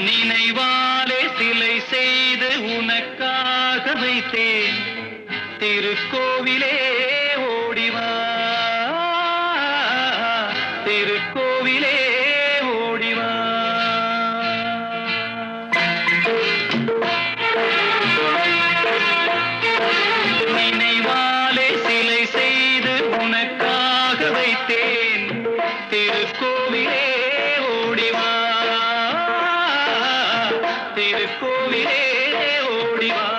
நினைவாலே சிலை செய்து உனக்காக வைத்தேன் திருக்கோவிலே ஓடிவா திருக்கோவிலே ஓடிவா நினைவாலே சிலை செய்து உனக்காக வைத்தேன் திருக்கோவிலே ஓடிவா திருக்கோவிலே ஓடிவா